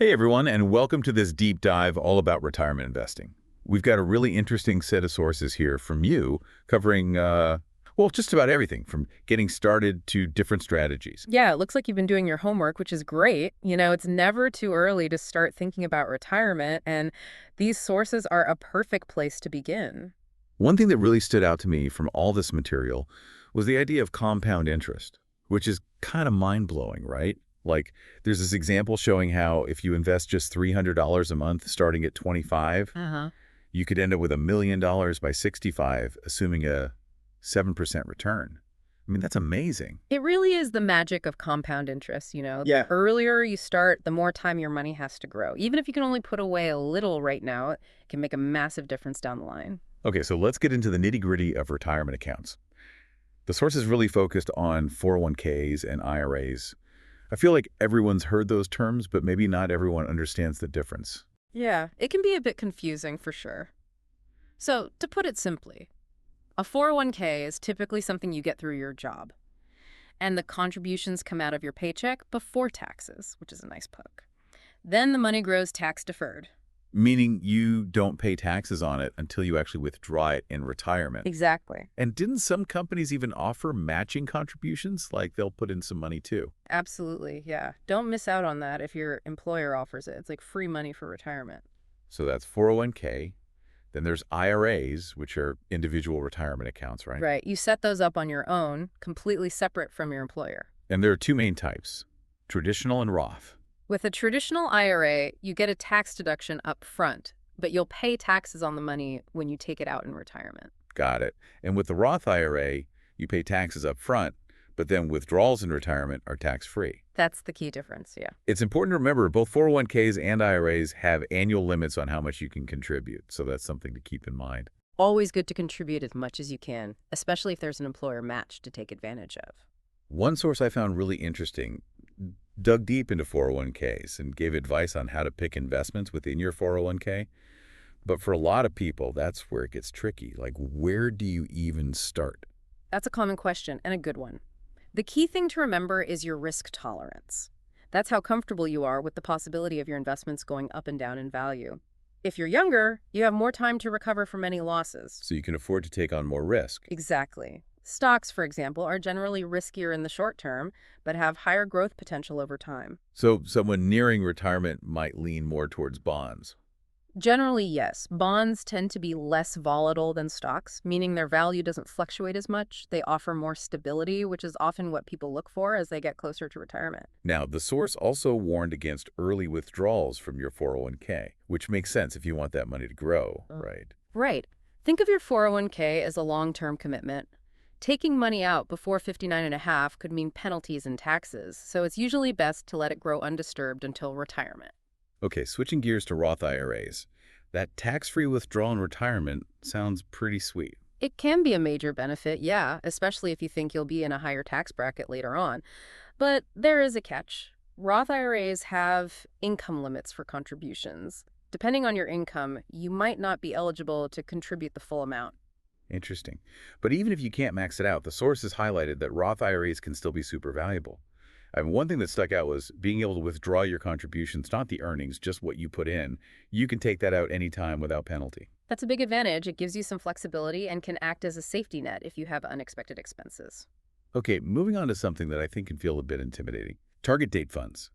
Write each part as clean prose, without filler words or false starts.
Hey everyone, and welcome to this deep dive all about retirement investing. We've got a really interesting set of sources here from you covering, well, just about everything from getting started to different strategies. Yeah, it looks like you've been doing your homework, which is great. It's never too early to start thinking about retirement, and these sources are a perfect place to begin. One thing that really stood out to me from all this material was the idea of compound interest, which is kind of mind-blowing, right? Like, there's this example showing how if you invest just $300 a month starting at 25, Uh-huh. you could end up with $1 million by 65, assuming a 7% return. I mean, that's amazing. It really is the magic of compound interest, The Yeah. earlier you start, the more time your money has to grow. Even if you can only put away a little right now, it can make a massive difference down the line. Okay, so let's get into the nitty-gritty of retirement accounts. The source is really focused on 401ks and IRAs. I feel like everyone's heard those terms, but maybe not everyone understands the difference. Yeah, it can be a bit confusing for sure. So, to put it simply, a 401k is typically something you get through your job, and the contributions come out of your paycheck before taxes, which is a nice perk. Then the money grows tax deferred. Meaning you don't pay taxes on it until you actually withdraw it in retirement. Exactly. And didn't some companies even offer matching contributions? Like they'll put in some money too. Absolutely, yeah. Don't miss out on that if your employer offers it. It's like free money for retirement. So that's 401k. Then there's IRAs, which are individual retirement accounts, right? Right. You set those up on your own, completely separate from your employer. And there are two main types, traditional and Roth. With a traditional IRA, you get a tax deduction up front, but you'll pay taxes on the money when you take it out in retirement. Got it. And with the Roth IRA, you pay taxes up front, but then withdrawals in retirement are tax-free. That's the key difference, yeah. It's important to remember both 401ks and IRAs have annual limits on how much you can contribute, so that's something to keep in mind. Always good to contribute as much as you can, especially if there's an employer match to take advantage of. One source I found really interesting dug deep into 401ks and gave advice on how to pick investments within your 401k. But for a lot of people, that's where it gets tricky. Like, where do you even start? That's a common question and a good one. The key thing to remember is your risk tolerance. That's how comfortable you are with the possibility of your investments going up and down in value. If you're younger, you have more time to recover from any losses. So you can afford to take on more risk. Exactly. Stocks, for example, are generally riskier in the short term, but have higher growth potential over time. So someone nearing retirement might lean more towards bonds. Generally, yes. Bonds tend to be less volatile than stocks, meaning their value doesn't fluctuate as much. They offer more stability, which is often what people look for as they get closer to retirement. Now, the source also warned against early withdrawals from your 401k, which makes sense if you want that money to grow, right? Right. Think of your 401k as a long-term commitment. Taking money out before 59 and a half could mean penalties and taxes, so it's usually best to let it grow undisturbed until retirement. Okay, switching gears to Roth IRAs. That tax-free withdrawal in retirement sounds pretty sweet. It can be a major benefit, yeah, especially if you think you'll be in a higher tax bracket later on. But there is a catch. Roth IRAs have income limits for contributions. Depending on your income, you might not be eligible to contribute the full amount. Interesting. But even if you can't max it out, the source has highlighted that Roth IRAs can still be super valuable. One thing that stuck out was being able to withdraw your contributions, not the earnings, just what you put in. You can take that out anytime without penalty. That's a big advantage. It gives you some flexibility and can act as a safety net if you have unexpected expenses. Okay, moving on to something that I think can feel a bit intimidating. Target date funds.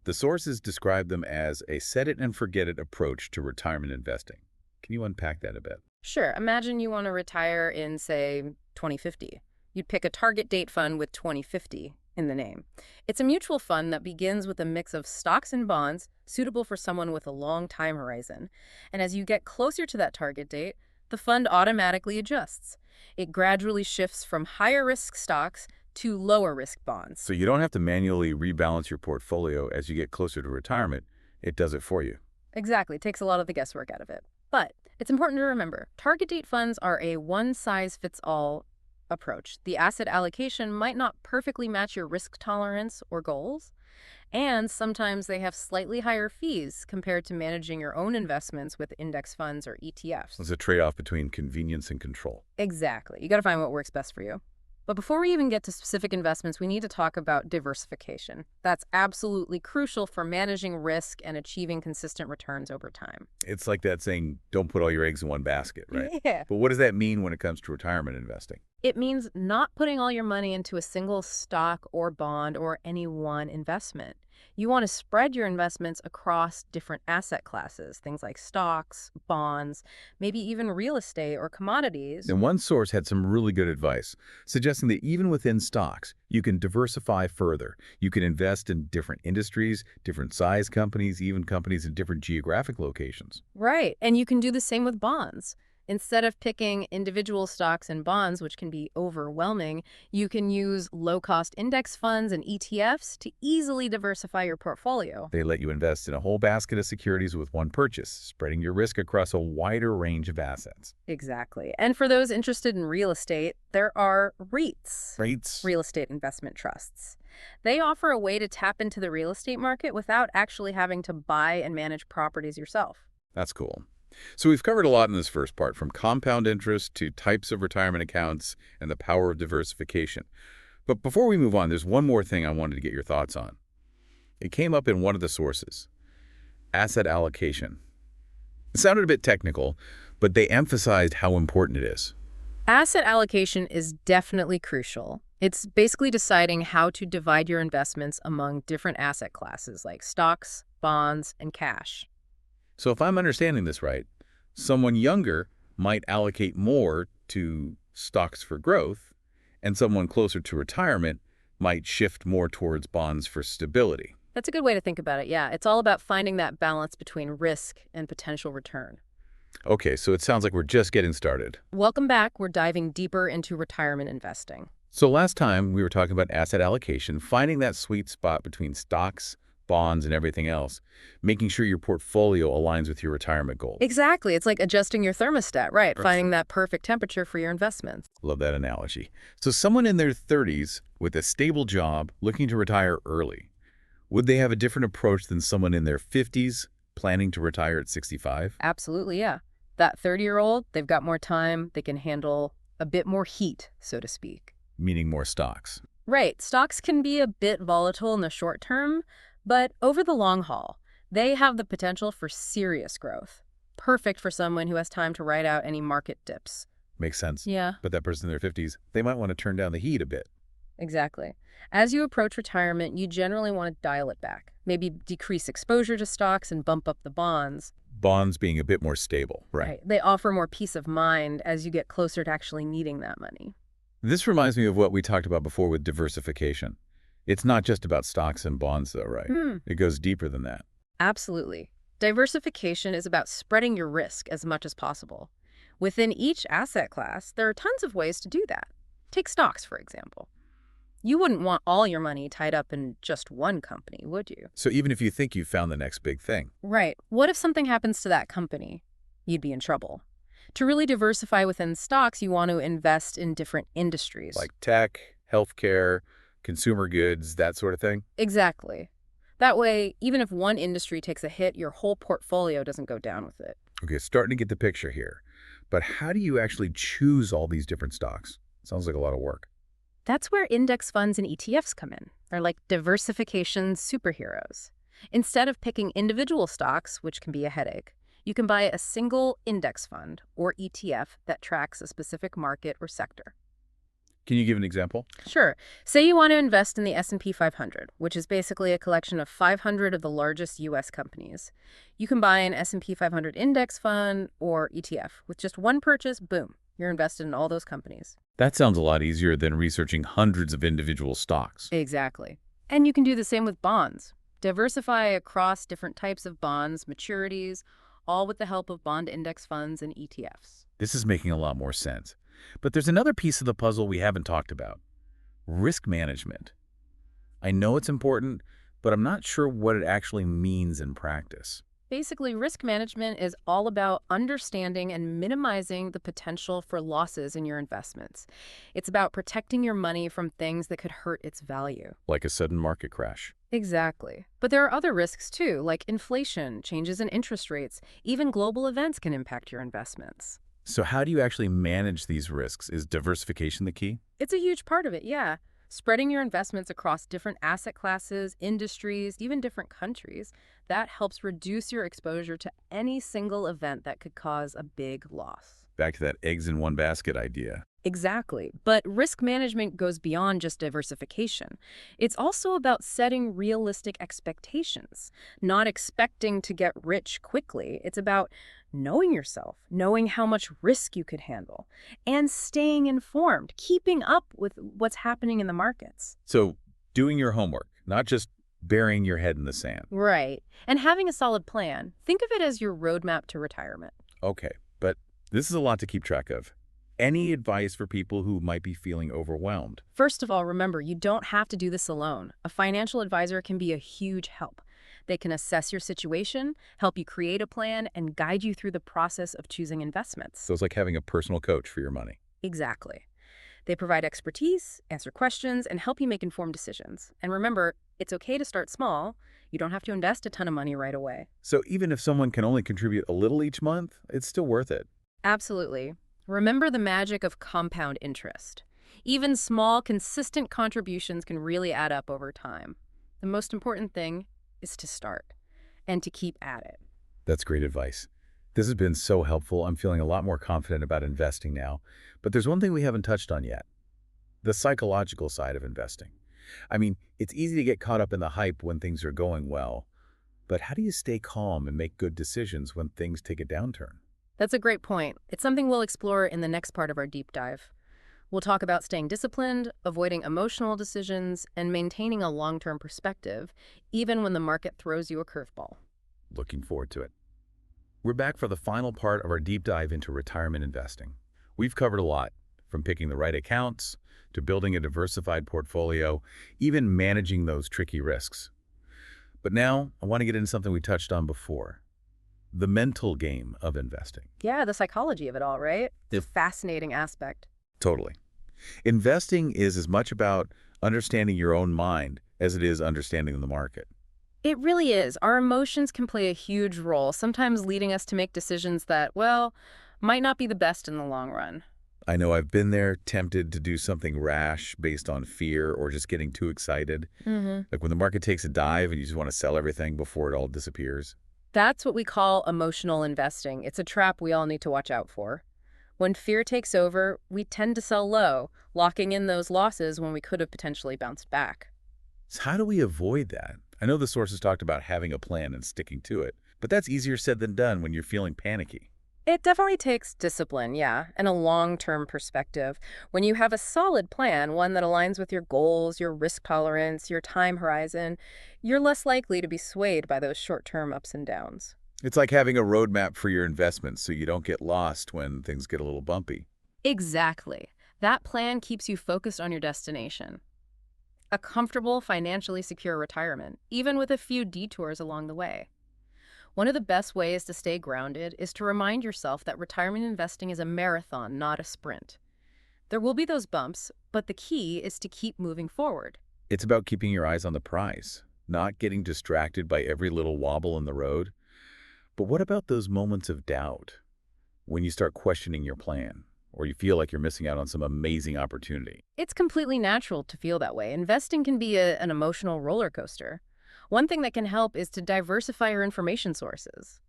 The sources describe them as a set-it-and-forget-it approach to retirement investing. Can you unpack that a bit? Sure, imagine you want to retire in, say, 2050. You'd pick a target date fund with 2050 in the name. It's a mutual fund that begins with a mix of stocks and bonds suitable for someone with a long time horizon. And as you get closer to that target date, the fund automatically adjusts. It gradually shifts from higher risk stocks to lower risk bonds. So you don't have to manually rebalance your portfolio as you get closer to retirement. It does it for you. Exactly, it takes a lot of the guesswork out of it. But it's important to remember, target date funds are a one-size-fits-all approach. The asset allocation might not perfectly match your risk tolerance or goals, and sometimes they have slightly higher fees compared to managing your own investments with index funds or ETFs. It's a trade-off between convenience and control. Exactly. You got to find what works best for you. But before we even get to specific investments, we need to talk about diversification. That's absolutely crucial for managing risk and achieving consistent returns over time. It's like that saying, don't put all your eggs in one basket, right? Yeah. But what does that mean when it comes to retirement investing? It means not putting all your money into a single stock or bond or any one investment. You want to spread your investments across different asset classes, things like stocks, bonds, maybe even real estate or commodities. And one source had some really good advice, suggesting that even within stocks, you can diversify further. You can invest in different industries, different size companies, even companies in different geographic locations. Right. And you can do the same with bonds. Instead of picking individual stocks and bonds, which can be overwhelming, you can use low-cost index funds and ETFs to easily diversify your portfolio. They let you invest in a whole basket of securities with one purchase, spreading your risk across a wider range of assets. Exactly. And for those interested in real estate, there are REITs, Rates? real estate investment trusts. They offer a way to tap into the real estate market without actually having to buy and manage properties yourself. That's cool. So we've covered a lot in this first part, from compound interest to types of retirement accounts and the power of diversification. But before we move on, there's one more thing I wanted to get your thoughts on. It came up in one of the sources: asset allocation. It sounded a bit technical, but they emphasized how important it is. Asset allocation is definitely crucial. It's basically deciding how to divide your investments among different asset classes like stocks, bonds, and cash. So if I'm understanding this right, someone younger might allocate more to stocks for growth, and someone closer to retirement might shift more towards bonds for stability. That's a good way to think about it, yeah. It's all about finding that balance between risk and potential return. Okay, so it sounds like we're just getting started. Welcome back. We're diving deeper into retirement investing. So last time we were talking about asset allocation, finding that sweet spot between stocks, bonds, and everything else, making sure your portfolio aligns with your retirement goals. Exactly. It's like adjusting your thermostat, right? Right. Finding that perfect temperature for your investments. Love that analogy. So someone in their 30s with a stable job looking to retire early, would they have a different approach than someone in their 50s planning to retire at 65? Absolutely, yeah. That 30-year-old, they've got more time. They can handle a bit more heat, so to speak. Meaning more stocks. Right. Stocks can be a bit volatile in the short term, but over the long haul, they have the potential for serious growth. Perfect for someone who has time to ride out any market dips. Makes sense. Yeah, But that person in their 50s, they might want to turn down the heat a bit. exactly. As you approach retirement, you generally want to dial it back. Maybe decrease exposure to stocks and bump up the bonds. Bonds being a bit more stable. Right. They offer more peace of mind as you get closer to actually needing that money. This reminds me of what we talked about before with diversification. It's not just about stocks and bonds, though, right? It goes deeper than that. Absolutely. Diversification is about spreading your risk as much as possible. Within each asset class, there are tons of ways to do that. Take stocks, for example. You wouldn't want all your money tied up in just one company, would you? So even if you think you've found the next big thing, Right. What if something happens to that company? You'd be in trouble. To really diversify within stocks, you want to invest in different industries. like tech, healthcare, consumer goods, that sort of thing. Exactly. That way, even if one industry takes a hit, your whole portfolio doesn't go down with it. Okay, starting to get the picture here. But how do you actually choose all these different stocks? Sounds like a lot of work. That's where index funds and ETFs come in. They're like diversification superheroes. Instead of picking individual stocks, which can be a headache, you can buy a single index fund or ETF that tracks a specific market or sector. Can you give an example? Sure. Say you want to invest in the S&P 500, which is basically a collection of 500 of the largest U.S. companies. You can buy an S&P 500 index fund or ETF. With just one purchase, boom, you're invested in all those companies. That sounds a lot easier than researching hundreds of individual stocks. Exactly. And you can do the same with bonds. Diversify across different types of bonds, maturities, all with the help of bond index funds and ETFs. This is making a lot more sense. But there's another piece of the puzzle we haven't talked about: risk management. I know it's important, but I'm not sure what it actually means in practice. Basically, risk management is all about understanding and minimizing the potential for losses in your investments. It's about protecting your money from things that could hurt its value. Like a sudden market crash. Exactly. But there are other risks too, like inflation, changes in interest rates, even global events can impact your investments. So how do you actually manage these risks? Is diversification the key? It's a huge part of it, yeah. Spreading your investments across different asset classes, industries, even different countries, that helps reduce your exposure to any single event that could cause a big loss. Back to that eggs in one basket idea. Exactly. But risk management goes beyond just diversification. It's also about setting realistic expectations, not expecting to get rich quickly. It's about knowing yourself, knowing how much risk you could handle, and staying informed, keeping up with what's happening in the markets. So doing your homework, not just burying your head in the sand. Right. And having a solid plan. Think of it as your roadmap to retirement. Okay, but this is a lot to keep track of. Any advice for people who might be feeling overwhelmed? First of all, remember, you don't have to do this alone. A financial advisor can be a huge help. They can assess your situation, help you create a plan, and guide you through the process of choosing investments. So it's like having a personal coach for your money. Exactly. They provide expertise, answer questions, and help you make informed decisions. And remember, it's okay to start small. You don't have to invest a ton of money right away. So even if someone can only contribute a little each month, it's still worth it. Absolutely. Remember the magic of compound interest. Even small, consistent contributions can really add up over time. The most important thing is to start and to keep at it. That's great advice. This has been so helpful. I'm feeling a lot more confident about investing now. But there's one thing we haven't touched on yet, the psychological side of investing. I mean, it's easy to get caught up in the hype when things are going well. But how do you stay calm and make good decisions when things take a downturn? That's a great point. It's something we'll explore in the next part of our deep dive. We'll talk about staying disciplined, avoiding emotional decisions, and maintaining a long-term perspective, even when the market throws you a curveball. Looking forward to it. We're back for the final part of our deep dive into retirement investing. We've covered a lot, from picking the right accounts to building a diversified portfolio, even managing those tricky risks. But now I want to get into something we touched on before, the mental game of investing. Yeah, the psychology of it all, right? It's a fascinating aspect. Totally. Investing is as much about understanding your own mind as it is understanding the market. It really is. Our emotions can play a huge role, sometimes leading us to make decisions that, well, might not be the best in the long run. I know I've been there, tempted to do something rash based on fear or just getting too excited. Like when the market takes a dive and you just want to sell everything before it all disappears. That's what we call emotional investing. It's a trap we all need to watch out for. When fear takes over, we tend to sell low, locking in those losses when we could have potentially bounced back. So how do we avoid that? I know the sources talked about having a plan and sticking to it, but that's easier said than done when you're feeling panicky. It definitely takes discipline, yeah, and a long-term perspective. When you have a solid plan, one that aligns with your goals, your risk tolerance, your time horizon, you're less likely to be swayed by those short-term ups and downs. It's like having a roadmap for your investments so you don't get lost when things get a little bumpy. Exactly. That plan keeps you focused on your destination. A comfortable, financially secure retirement, even with a few detours along the way. One of the best ways to stay grounded is to remind yourself that retirement investing is a marathon, not a sprint. There will be those bumps, but the key is to keep moving forward. It's about keeping your eyes on the prize, not getting distracted by every little wobble in the road. But what about those moments of doubt when you start questioning your plan or you feel like you're missing out on some amazing opportunity? It's completely natural to feel that way. Investing can be an emotional roller coaster. One thing that can help is to diversify your information sources.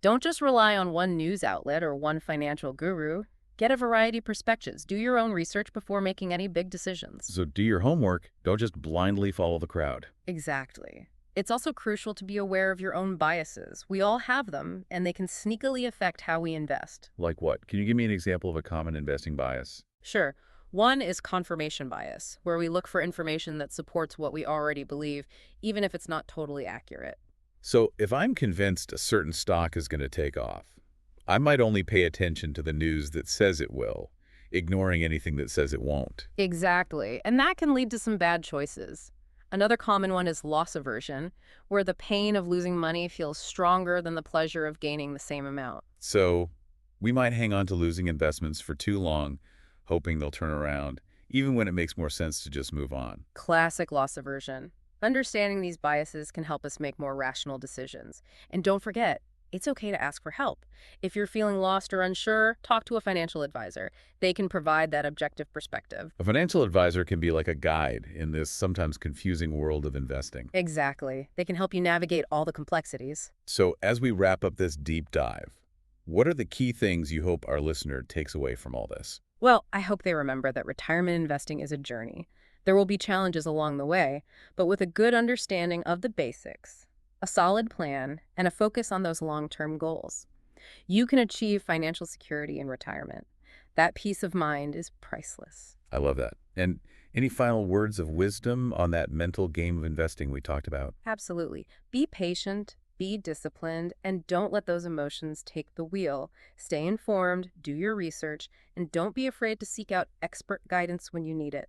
Don't just rely on one news outlet or one financial guru. Get a variety of perspectives. Do your own research before making any big decisions. So do your homework. Don't just blindly follow the crowd. Exactly. It's also crucial to be aware of your own biases. We all have them, and they can sneakily affect how we invest. Like what? Can you give me an example of a common investing bias? Sure. One is confirmation bias, where we look for information that supports what we already believe, even if it's not totally accurate. So if I'm convinced a certain stock is going to take off, I might only pay attention to the news that says it will, ignoring anything that says it won't. Exactly. And that can lead to some bad choices. Another common one is loss aversion, where the pain of losing money feels stronger than the pleasure of gaining the same amount. So we might hang on to losing investments for too long, hoping they'll turn around, even when it makes more sense to just move on. Classic loss aversion. Understanding these biases can help us make more rational decisions. And don't forget, It's okay to ask for help. If you're feeling lost or unsure, talk to a financial advisor. They can provide that objective perspective. A financial advisor can be like a guide in this sometimes confusing world of investing. Exactly. They can help you navigate all the complexities. So as we wrap up this deep dive, what are the key things you hope our listener takes away from all this? Well, I hope they remember that retirement investing is a journey. There will be challenges along the way, but with a good understanding of the basics, a solid plan, and a focus on those long-term goals, you can achieve financial security in retirement. That peace of mind is priceless. I love that. And any final words of wisdom on that mental game of investing we talked about? Absolutely. Be patient, be disciplined, and don't let those emotions take the wheel. Stay informed, do your research, and don't be afraid to seek out expert guidance when you need it.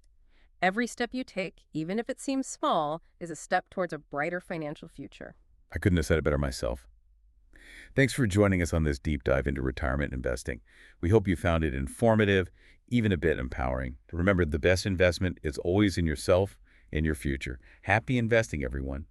Every step you take, even if it seems small, is a step towards a brighter financial future. I couldn't have said it better myself. Thanks for joining us on this deep dive into retirement investing. We hope you found it informative, even a bit empowering. Remember, the best investment is always in yourself and your future. Happy investing, everyone.